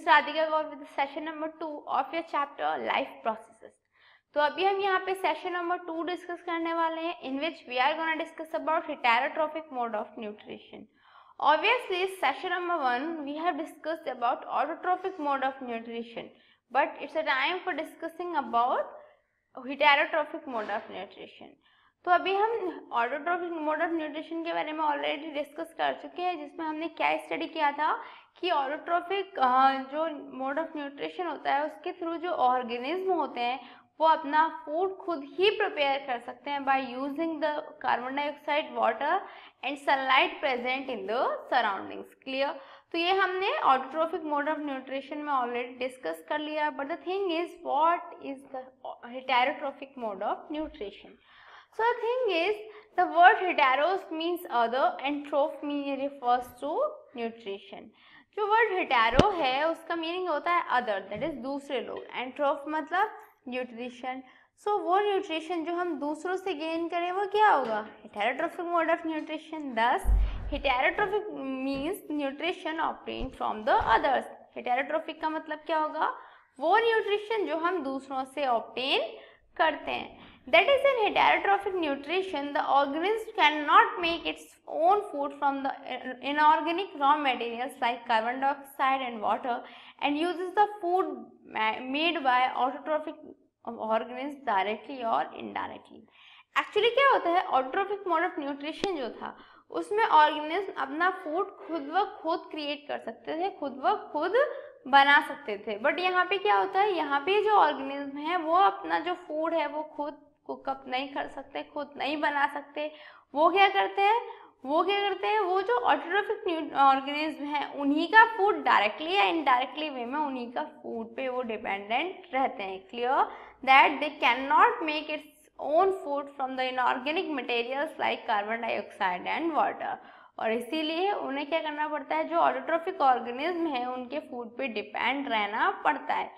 is Radhika Gaur with session number 2 of your chapter Life Processes. तो अभी हम यहाँ पे सेशन नंबर 2 डिस्कस करने वाले हैं in which we are going to discuss about heterotrophic mode of nutrition. Obviously, session number 1 we have discussed about autotrophic mode of nutrition, but it's a time for discussing about heterotrophic mode of nutrition. तो अभी हम autotrophic mode of nutrition के बारे में already discuss कर चुके हैं, जिसमें हमने क्या स्टडी किया था कि ऑटोट्रोफिक जो मोड ऑफ न्यूट्रिशन होता है उसके थ्रू जो ऑर्गेनिज्म होते हैं वो अपना फूड खुद ही प्रिपेयर कर सकते हैं by using the carbon dioxide, water and sunlight present in the surroundings. Clear? तो ये हमने ऑटोट्रोफिक मोड ऑफ न्यूट्रिशन में ऑलरेडी डिस्कस कर लिया. But the thing is what is the heterotrophic mode of nutrition? So the thing is, the word heteros means other and troph refers to nutrition. जो word hetero है उसका meaning होता है other, that is दूसरे लोग, and troph मतलब nutrition. So वो nutrition जो हम दूसरों से gain करें वो क्या होगा? Heterotrophic mode of nutrition. Thus, heterotrophic means nutrition obtained from the others. Heterotrophic का मतलब क्या होगा? वो nutrition जो हम दूसरों से obtain करते हैं. That is, in heterotrophic nutrition, the organism cannot make its own food from the inorganic raw materials like carbon dioxide and water, and uses the food made by autotrophic organisms directly or indirectly. Actually क्या होता है, autotrophic mode of nutrition जो था उसमें organism अपना food खुद व खुद क्रिएट कर सकते थे, खुद व खुद बना सकते थे. बट यहाँ पे क्या होता है, यहाँ पे जो ऑर्गेनिज्म है वो अपना जो फूड है वो खुद कुकअप नहीं कर सकते, खुद नहीं बना सकते. वो क्या करते हैं, वो जो ऑटोट्रोफिक ऑर्गेनिज्म है उन्हीं का फूड डायरेक्टली या इनडायरेक्टली वे में उन्हीं का फूड पे वो डिपेंडेंट रहते हैं. Clear? That they can not make its own food from the inorganic materials like carbon dioxide and water. और इसीलिए उन्हें क्या करना पड़ता है, जो ऑटोट्रोफिक ऑर्गेनिज्म है उनके फूड पे डिपेंड रहना पड़ता है.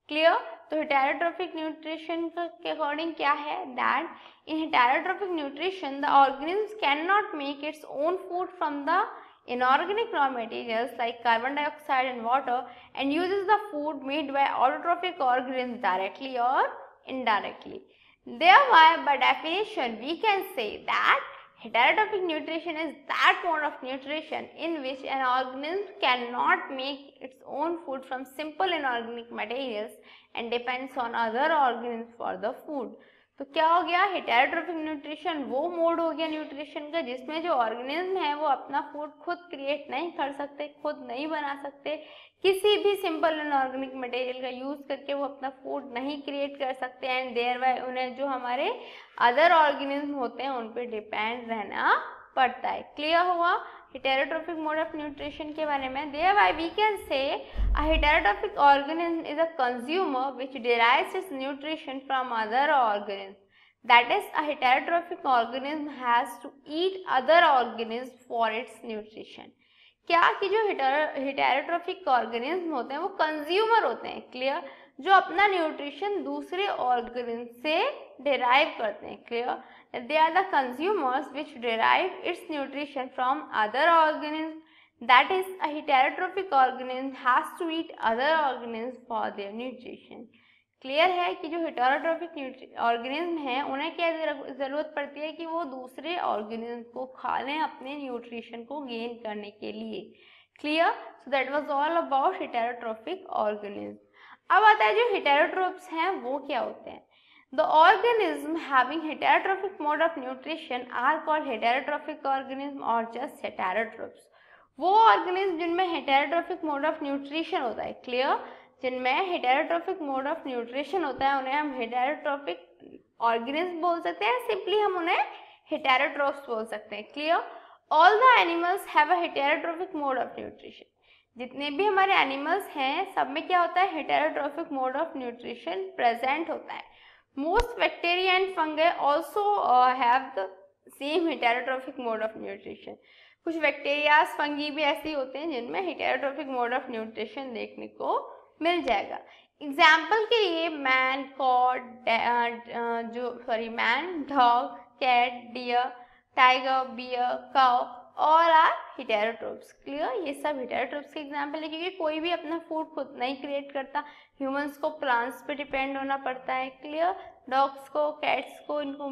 क्लियर? तो हेटेरोट्रोफिक न्यूट्रिशन के अकॉर्डिंग क्या है, that in heterotrophic nutrition the organism can not make its own food from the inorganic raw materials like carbon dioxide and water, and uses the food made by autotrophic organisms directly or indirectly. Thereby, by definition, we can say that heterotrophic nutrition is that mode of nutrition in which an organism cannot make its own food from simple inorganic materials and depends on other organisms for the food. तो क्या हो गया, heterotrophic nutrition वो mode हो गया nutrition का जिसमें जो ऑर्गेनिज्म है वो अपना फूड खुद क्रिएट नहीं कर सकते, खुद नहीं बना सकते, किसी भी सिंपल इनऑर्गेनिक मटेरियल का यूज करके वो अपना फूड नहीं क्रिएट कर सकते, एंड देयर बाय उन्हें जो हमारे अदर ऑर्गेनिज्म होते हैं उन पे डिपेंड रहना पड़ता है. क्लियर हुआ हेटेरोट्रोफिक मोड ऑफ न्यूट्रिशन के बारे में? Thereby we can say a heterotrophic organism is a consumer which derives its nutrition from other organisms. That is, a heterotrophic organism has to eat other organisms for its nutrition. क्या कि जो heterotrophic organism होते हैं वो consumer होते हैं. Clear? जो अपना न्यूट्रिशन दूसरे ऑर्गेनिज्म से डिराइव करते हैं. Clear? They are the consumers which derive its nutrition from other organisms. That is, a heterotrophic organism has to eat other organisms for their nutrition. Clear है कि जो हेटेरोट्रोफिक ऑर्गेनिज्म है उन्हें क्या ज़रूरत पड़ती है कि वो दूसरे ऑर्गेनिज्म को खा लें अपने न्यूट्रिशन को गेन करने के लिए. Clear? So that was all about heterotrophic organism. अब आता है जो हेटेरोट्रोप्स हैं वो क्या होते हैं. The organism having heterotrophic mode of nutrition are called heterotrophic organism or just heterotrophs. वो organism जिनमें heterotrophic mode of nutrition होता है. क्लियर? जिनमें heterotrophic mode of nutrition होता है उन्हें हम heterotrophic organism बोल सकते हैं, सिंपली हम उन्हें heterotrophs बोल सकते हैं. Clear? All the animals have a heterotrophic mode of nutrition. जितने भी हमारे एनिमल्स हैं सब में क्या होता है, heterotrophic mode of nutrition present होता है. Most bacteria and fungi also have the same heterotrophic mode of nutrition. कुछ बैक्टीरियाज, फंगी भी ऐसे होते हैं जिनमें हेटेरोट्रोफिक मोड ऑफ न्यूट्रिशन देखने को मिल जाएगा. एग्जाम्पल के लिए man, dog, cat, deer, tiger, bear, cow और आर हेटेरोट्रोप्स। क्लियर, ये सब हेटेरोट्रोप्स के एग्जाम्पल है, क्योंकि कोई भी अपना फूड खुद नहीं क्रिएट करता, ह्यूमंस को प्लांट्स पे डिपेंड होना पड़ता है। क्लियर, डॉग्स को, कैट्स को, इनको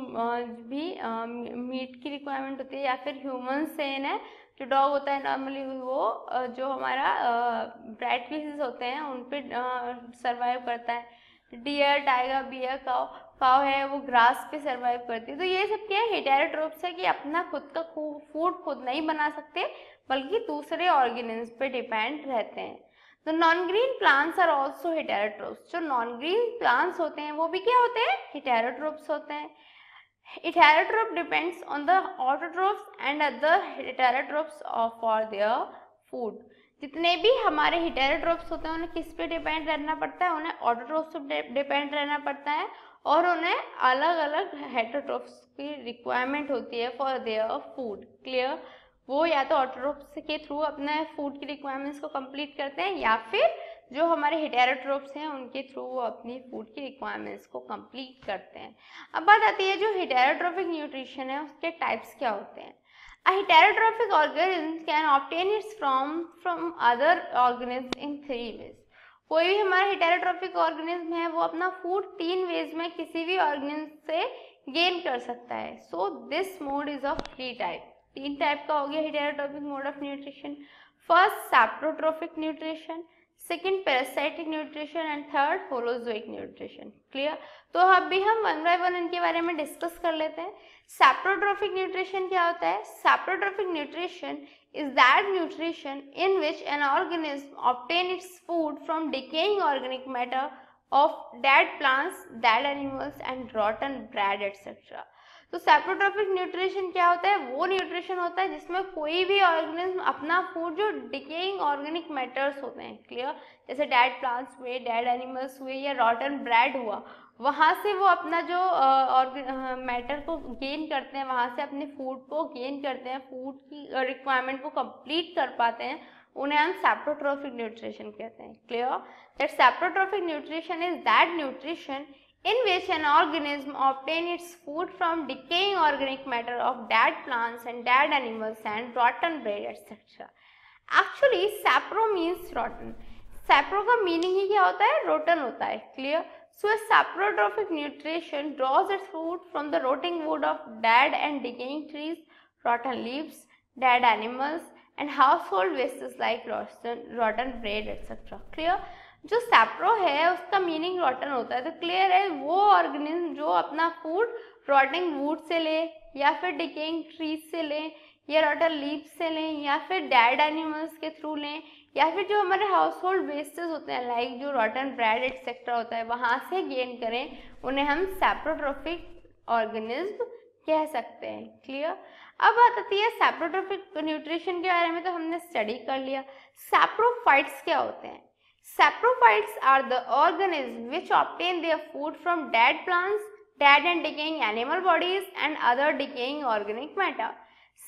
भी मीट की रिक्वायरमेंट होती है, या फिर ह्यूमंस से है जो डॉग होता है नॉर्मली वो जो हमारा ब्राइट स्पीसीज होते हैं उन पे सर्वाइव करता है। डियर, टाइगर, बियर, काव है वो ग्रास पे सर्वाइव करती है। तो ये सब क्या है, हेटेरोट्रोप्स है कि अपना खुद का फूड खुद नहीं बना सकते बल्कि दूसरे ऑर्गेनिज्म पे डिपेंड रहते हैं। तो non green plants are also heterotrophs. जो नॉन ग्रीन प्लांट्स होते हैं वो भी क्या होते हैं, हेटेरोट्रोप्स होते हैं। Heterotroph depends on the autotrophs and other heterotrophs for their food. जितने भी हमारे हेटेरोट्रोप्स होते हैं उन्हें किस पे डिपेंड रहना पड़ता है, उन्हें ऑटोट्रोप्स पे डिपेंड रहना पड़ता है, और उन्हें अलग अलग हेटेरोट्रोप्स की रिक्वायरमेंट होती है फॉर देयर फूड। क्लियर, वो या तो ऑटोट्रोप्स के थ्रू अपने फूड की रिक्वायरमेंट्स को कंप्लीट करते हैं, या फिर जो हमारे हेटेरोट्रोप्स हैं उनके थ्रू वो अपनी फूड की रिक्वायरमेंट्स को कंप्लीट करते हैं। अब बात आती है जो हेटेरोट्रोफिक न्यूट्रिशन है उसके टाइप्स क्या होते हैं। A heterotrophic organism can obtain its from other organisms in 3 ways. कोई भी हमारा हेटेरोट्रोफिक ऑर्गेनिज्म है वो अपना फूड 3 वेज में किसी भी ऑर्गेनिज्म से गेन कर सकता है। So this mode is of 3 type. 3 type का हो गया heterotrophic mode of nutrition. First saprotrophic nutrition, second parasitic nutrition, and third holozoic nutrition. Clear, तो अभी हम 1 बाय 1 इनके बारे में डिस्कस कर लेते हैं। सैप्रोट्रोफिक न्यूट्रिशन क्या होता है? सैप्रोट्रोफिक nutrition is that nutrition in which an organism obtain its food from decaying organic matter of dead plants, dead animals and rotten bread etc. तो सैप्रोट्रोफिक न्यूट्रिशन क्या होता है? वो न्यूट्रिशन होता है जिसमें कोई भी ऑर्गेनिज्म अपना फूड जो डिकेइंग ऑर्गेनिक मैटर्स होते हैं, क्लियर, जैसे डेड प्लांट्स हुए, डेड एनिमल्स हुए या रॉटन ब्रेड हुआ, वहाँ से वो अपना जो मैटर को गेन करते हैं, वहाँ से अपने फूड को गेन करते हैं, फूड की रिक्वायरमेंट को कंप्लीट कर पाते हैं, उन्हें हम सैप्रोट्रोफिक न्यूट्रिशन कहते हैं। Clear, that saprotrophic nutrition is that nutrition in which an organism obtain its food from decaying organic matter of dead plants and dead animals and rotten bread etc. Actually sapro means rotten. Sapro का meaning ही क्या होता है? rotten होता है। Clear? So a saprotrophic nutrition draws its food from the rotting wood of dead and decaying trees, rotten leaves, dead animals and household wastes like rotten bread etc. Clear? जो सैप्रो है उसका meaning रॉटन होता है। तो clear है, वो organism जो अपना फूड रॉटिंग वुड से ले, या फिर डिकेइंग ट्रीज से ले, या रॉटन लीव्स से लें, या फिर डेड एनिमल्स के थ्रू लें, या फिर जो हमारे हाउस होल्ड वेस्टेज होते हैं लाइक जो रॉटन ब्रेड एक्सेट्रा होता है वहाँ से गेन करें, उन्हें हम सैप्रोट्रोफिक ऑर्गेनिज्म कह सकते हैं। क्लियर, अब बात आती है सैप्रोट्रोफिक न्यूट्रिशन के बारे में, तो हमने स्टडी कर लिया। सैप्रोफाइट्स क्या होते हैं? Saprophytes are the organisms which obtain their food from dead plants, dead and decaying animal bodies and other decaying organic matter.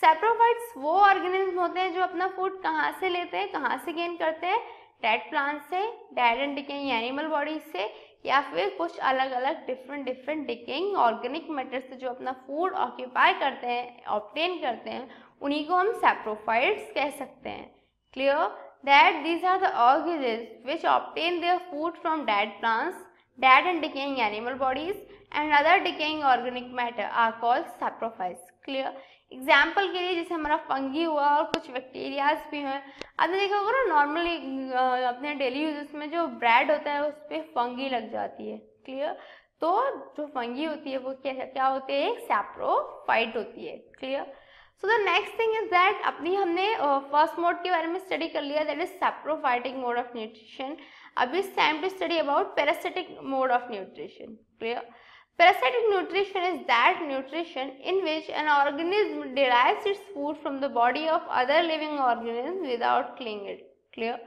Saprophytes वो organisms होते हैं जो अपना फूड कहाँ से लेते हैं, कहाँ से गेन करते हैं? डेड प्लांट से, dead and decaying animal bodies से, या फिर कुछ अलग अलग डिफरेंट डिकेइंग ऑर्गेनिक मैटर से जो अपना फूड ऑक्यूपाई करते हैं, ऑब्टेन करते हैं, उन्हीं को हम सैप्रोफाइट्स कह सकते हैं। Clear, that these are the organisms which obtain their food from dead plants, dead and decaying animal bodies and other decaying organic matter are called saprophytes. Clear? Example के लिए जैसे हमारा फंगी हुआ और कुछ बैक्टीरियाज भी हैं। आपने देखा होगा ना नॉर्मली अपने डेली यूजेस में जो ब्रेड होता है उस पर फंगी लग जाती है। क्लियर, तो जो फंगी होती है वो क्या होती है? एक सैप्रोफाइट होती है। Clear, so the next thing is that अपनी हमने फर्स्ट मोड के बारे में स्टडी कर लिया, that is saprophytic mode of nutrition. अब it's time to study about parasitic mode of nutrition. Clear, parasitic nutrition is that nutrition in which an organism derives its food from the body of other living organism without killing it. Clear,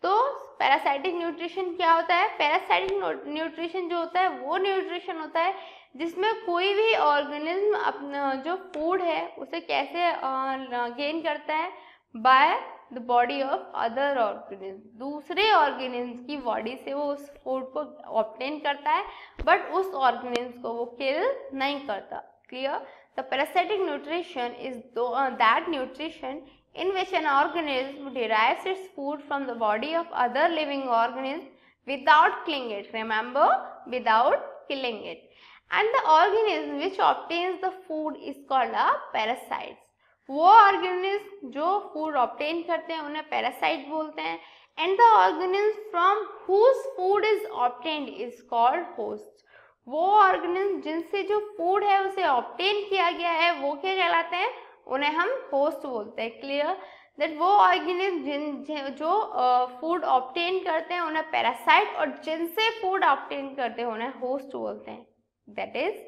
तो parasitic nutrition क्या होता है? Parasitic nutrition जो होता है वो nutrition होता है जिसमें कोई भी ऑर्गेनिज्म अपना जो फूड है उसे कैसे गेन करता है? By the body of other organism, दूसरे ऑर्गेनिज्म की बॉडी से वो उस फूड को ऑब्टेन करता है, बट उस ऑर्गेनिज्म को वो किल नहीं करता। Clear, The parasitic nutrition is that nutrition in which an organism derives its food from the body of other living organisms without killing it. Remember, without killing it. And the organism which obtains the food is called a parasites. वो organism जो food obtain करते हैं उन्हें parasite बोलते हैं. And the organism from whose food is obtained is called host. वो organism जिनसे जो फूड है उसे ऑब्टेन किया गया है वो क्या कहलाते हैं, उन्हें हम होस्ट बोलते हैं. क्लियर दैट वो ऑर्गेनिज्म जो फूड ऑब्टेन करते हैं उन्हें पैरासाइट और जिनसे फूड ऑब्टेन करते हैं उन्हें होस्ट बोलते हैं. That is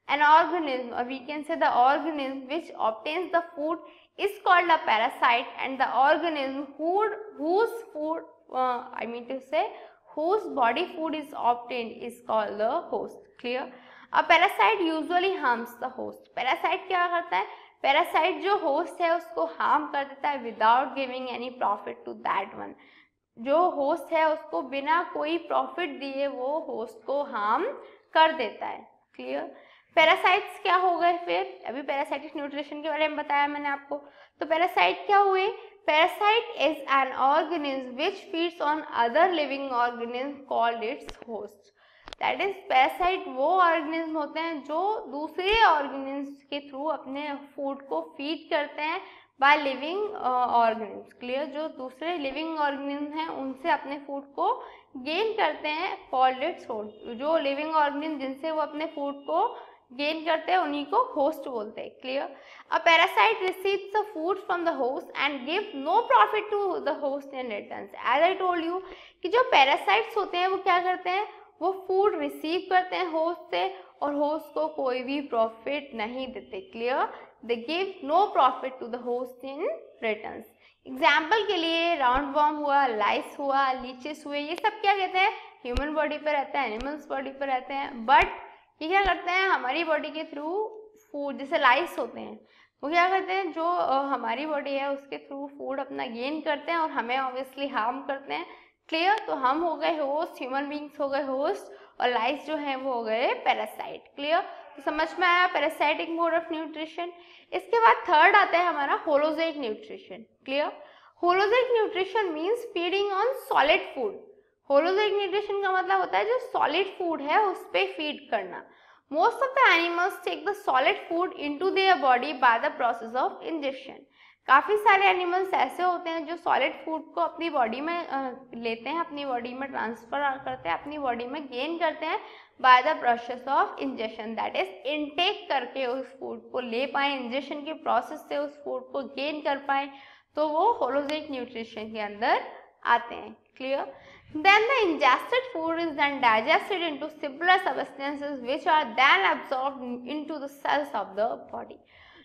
an organism, or we can say the organism which obtains the food is called a parasite, and the organism whose food whose body food is obtained is called the host. Clear? A parasite usually harms the host. Parasite क्या करता है, parasite जो host है उसको harm कर देता है without giving any profit to that one. जो host है उसको बिना कोई profit दिए वो host को harm कर देता है. Clear? पैरासाइट्स क्या हो गए फिर, अभी पैरासाइटिक न्यूट्रिशन के बारे में बताया मैंने आपको. तो पैरासाइट क्या हुए, parasite is an organism which feeds on other living organism called its host. That is parasite वो ऑर्गेनिज्म होते हैं जो दूसरे ऑर्गेनिज्म के थ्रू अपने फूड को फीड करते हैं बाय लिविंग ऑर्गेनिज्म. क्लियर? जो दूसरे लिविंग ऑर्गेनिज्म हैं उनसे अपने फूड को गेन करते हैं कॉल्ड इट्स होस्ट. जो लिविंग ऑर्गेनिज्म जिनसे वो अपने फूड को गेन करते हैं उन्हीं को होस्ट बोलते हैं. Clear? A parasite receives the food from the host and give no profit to the host in return. As I told you कि जो पैरासाइट्स होते हैं वो क्या करते हैं, वो फूड रिसीव करते हैं होस्ट से और होस्ट को कोई भी प्रॉफिट नहीं देते. Clear? They give no profit to the host in return. Example के लिए राउंड वॉर्म हुआ, लाइस हुआ, लीचेस हुए, ये सब क्या कहते हैं, ह्यूमन बॉडी पर रहते हैं, एनिमल्स बॉडी पर रहते हैं. बट ये क्या करते हैं, हमारी बॉडी के थ्रू फूड, जैसे लाइस होते हैं वो क्या करते हैं, जो हमारी बॉडी है उसके थ्रू फूड अपना गेन करते हैं और हमें ऑब्वियसली हार्म करते हैं. क्लियर? तो हम हो गए होस्ट, ह्यूमन बींग्स हो गए होस्ट और लाइस जो है वो हो गए पैरासाइट. क्लियर? तो समझ में आया पैरासाइटिक मोड ऑफ न्यूट्रिशन. इसके बाद थर्ड आता है हमारा holozoic nutrition. Clear? Holozoic nutrition means feeding on solid food. Holozoic nutrition का मतलब होता है जो सॉलिड फूड है उस पे फीड करना. Most of the animals take the solid food into their body by the process of injection. काफ़ी सारे एनिमल्स ऐसे होते हैं जो सॉलिड फूड को अपनी बॉडी में लेते हैं, अपनी बॉडी में ट्रांसफर करते हैं, अपनी बॉडी में गेन करते हैं by the process of injection. That is intake करके उस फूड को ले पाए, इंजेक्शन के प्रोसेस से उस फूड को गेन कर पाए, तो वो होलोजोइक न्यूट्रिशन के अंदर आते हैं. Clear? Then the ingested food is then digested into simpler substances which are then absorbed into the cells of the body.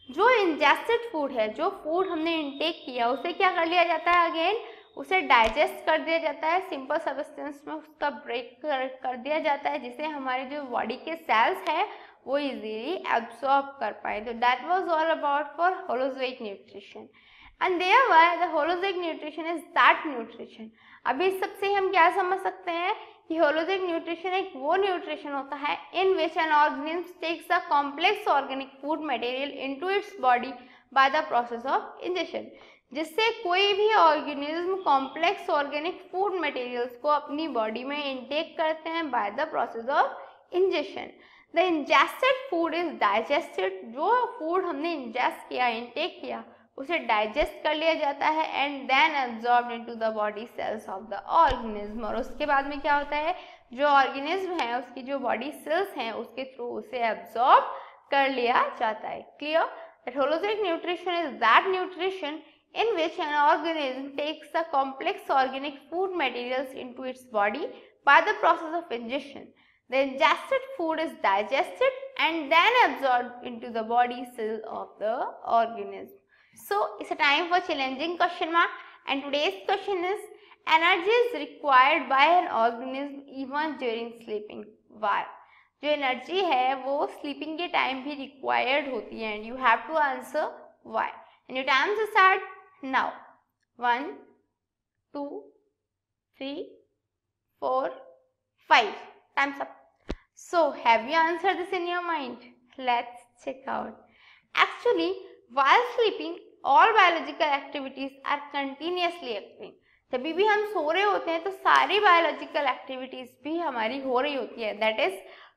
जो ingested food है, जो food हमने intake किया उसे क्या कर लिया जाता है, अगेन उसे डाइजेस्ट कर दिया जाता है, सिंपल सब्सटेंस में उसका ब्रेक कर दिया जाता है जिसे हमारे जो बॉडी के सेल्स है वो इजीली एब्सॉर्ब कर पाए. तो that was all about for holozoic nutrition. And thereby the holozoic nutrition is that nutrition. अभी इस सबसे हम क्या समझ सकते हैं कि होलोजोइक न्यूट्रिशन एक वो न्यूट्रिशन होता है in which an organism takes the complex organic food material into its body by the process of injection. जिससे कोई भी organism complex organic food materials को अपनी बॉडी में इनटेक करते हैं by the process of injection. The ingested food is digested. जो food हमने इंजेस्ट किया, इनटेक किया, उसे डाइजेस्ट कर लिया जाता है and then absorbed into the body cells of the organism. और उसके बाद में क्या होता है, जो ऑर्गेनिज्म है उसकी जो बॉडी सेल्स हैं उसके थ्रू उसे एब्जॉर्ब कर लिया जाता है. Clear? That holozoic nutrition is that nutrition in which an organism takes the complex organic food materials into its body by the process of ingestion. The ingested food is digested and then absorbed into the body cell of the organism. So, it's a time for challenging question mark, and today's question is, energy is required by an organism even during sleeping. Why? जो energy है वो sleeping के time भी required होती है and you have to answer why. And your time to start now. 1, 2, 3, 4, 5. Time's up. So, have you answered this in your mind? Let's check out. Actually, while sleeping, all biological activities are continuously occurring. जब भी हम सो रहे होते हैं तो सारी biological activities भी हमारी हो रही होती है. दैट इज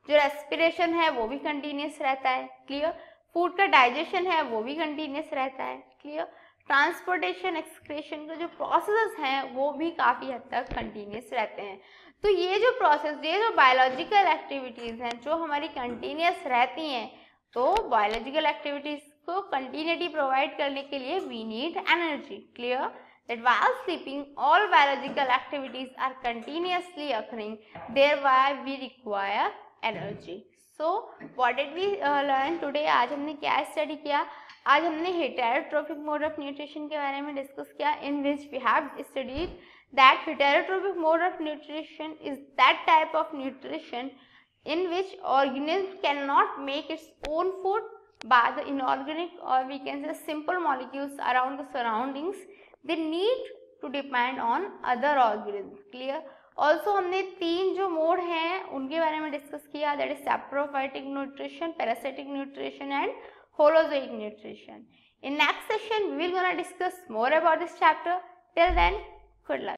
जो रेस्पिरेशन है वो भी कंटिन्यूस रहता है. क्लियर. फूड का डाइजेशन है वो भी कंटिन्यूस रहता है. क्लियर. ट्रांसपोर्टेशन एक्सक्रीशन का जो प्रोसेस हैं वो भी काफ़ी हद तक कंटिन्यूस रहते हैं. तो ये जो प्रोसेस, ये जो बायोलॉजिकल एक्टिविटीज़ हैं जो हमारी कंटिन्यूस रहती हैं, तो बायोलॉजिकल एक्टिविटीज़ को कंटिन्यूटी प्रोवाइड करने के लिए we need energy. Clear. That while sleeping, all biological activities are continuously occurring. Thereby, we require energy. So, what did we learn today? आज हमने क्या स्टडी किया? आज हमने heterotrophic mode of nutrition के बारे में डिस्कस किया, in which we have studied that heterotrophic mode of nutrition is that type of nutrition in which organism cannot make its own food by the inorganic or we can say simple molecules around the surroundings. They need to depend on other organisms. Clear. Also हमने तीन जो mode हैं उनके बारे में discuss किया, that is saprophytic nutrition, parasitic nutrition and holozoic nutrition. In next session we will gonna discuss more about this chapter. Till then, good luck.